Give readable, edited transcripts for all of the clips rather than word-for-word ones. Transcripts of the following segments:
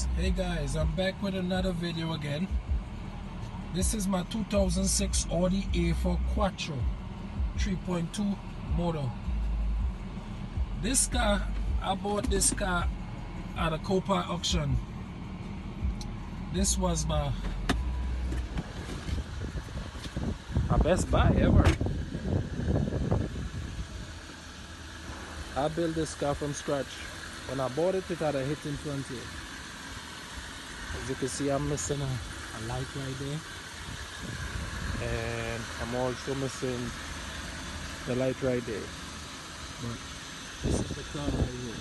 Hey guys, I'm back with another video again. This is my 2006 Audi A4 Quattro 3.2 motor. This car, I bought this car at a Copa auction. This was my best buy ever. I built this car from scratch. When I bought it, it had a hit in front here. As you can see, I'm missing a light right there, and I'm also missing the light right there. But this is the car right here,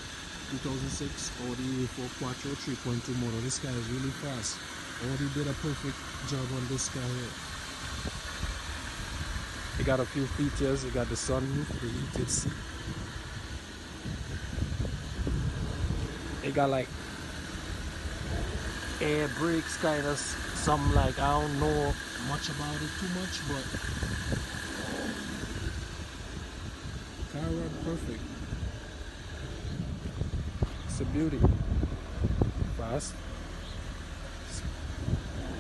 2006 Audi A4 Quattro 3.2 motor. This car is really fast. Audi did a perfect job on this car here. It got a few features. It got the sunroof, the heated seat. It got like air brakes, kind of something like, I don't know much about it too much, but car run perfect. It's a beauty. Fast.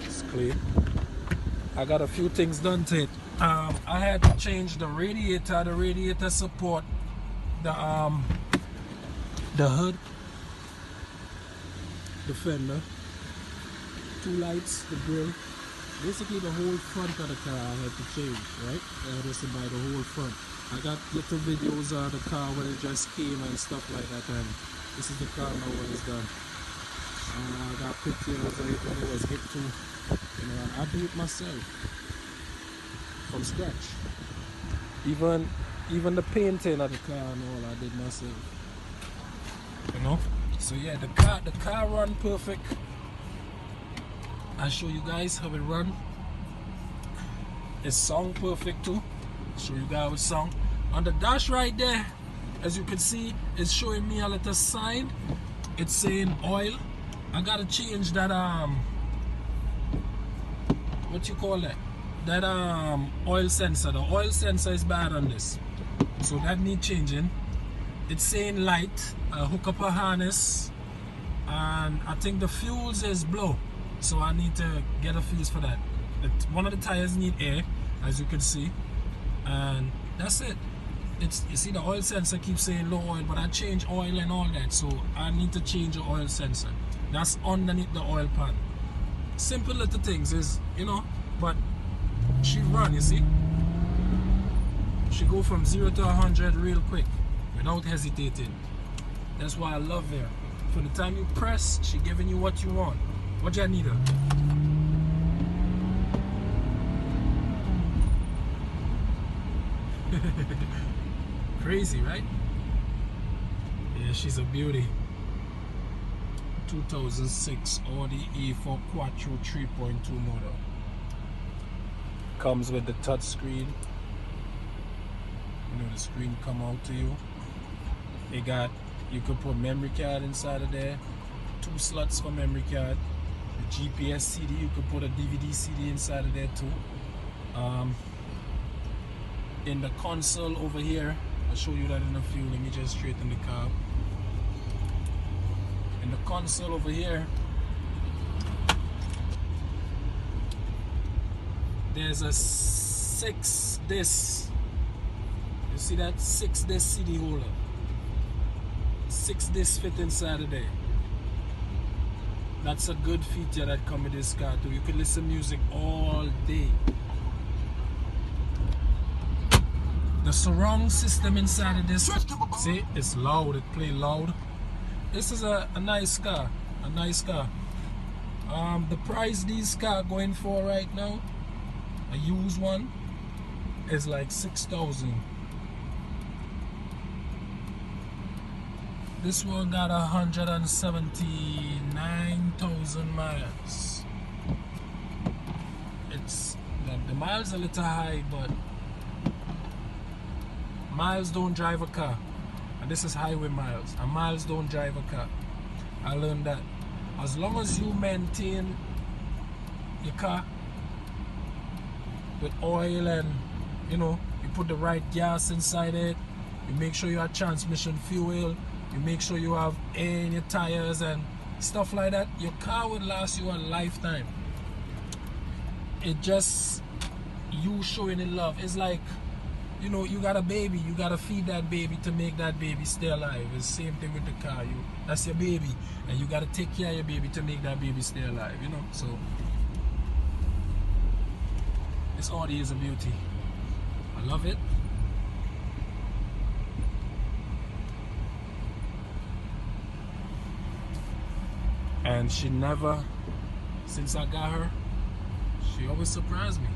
It's clean. I got a few things done to it. I had to change the radiator support, the hood, the fender, two lights, the grill, basically the whole front of the car I had to change, right? I had to buy the whole front. I got little videos of the car when it just came and stuff like that, and this is the car now when it's done. I got pictures of it when it was hit too, you know, and I do it myself from scratch. Even the painting of the car and all I did myself, you know. So yeah, the car run perfect. I'll show you guys how it run. It's sound perfect too. Show you guys how it sound. On the dash right there, as you can see, it's showing me a little sign. It's saying oil. I gotta change that what you call that? That oil sensor. The oil sensor is bad on this, so that needs changing. It's saying light, hook up a harness, and I think the fuels is blow, so I need to get a fuse for that. One of the tires need air, as you can see, and that's it. You see the oil sensor keeps saying low oil, but I change oil and all that, so I need to change the oil sensor. That's underneath the oil pan. Simple little things is, you know, but she run, you see. She go from 0 to 100 real quick, without hesitating. That's why I love her. From the time you press, she giving you what you want. What you need her. Crazy, right? Yeah, she's a beauty. 2006 Audi A4 Quattro 3.2 motor. Comes with the touch screen. You know, the screen come out to you. You could put memory card inside of there, 2 slots for memory card. The GPS CD, you could put a DVD CD inside of there too. In the console over here, I'll show you that in a few. Let me just straighten the car. In the console over here, there's a 6-disc. You see that 6-disc CD holder? 6 discs fit inside of there. That's a good feature that comes with this car too. You can listen to music all day. The surround system inside of this, see, it's loud, it plays loud. This is a nice car, a nice car. The price these car going for right now, a used one, is like 6,000. This one got 179,000 miles. It's the miles a little high, but miles don't drive a car. And this is highway miles. And miles don't drive a car. I learned that. As long as you maintain your car with oil and, you know, you put the right gas inside it, you make sure you have transmission fuel, you make sure you have air in your tires, and stuff like that, your car would last you a lifetime. It just you showing it love. It's like, you know, you got a baby, you gotta feed that baby to make that baby stay alive. It's the same thing with the car. That's your baby, and you gotta take care of your baby to make that baby stay alive, you know. So this Audi is a beauty. I love it. And she never, since I got her, she always surprised me.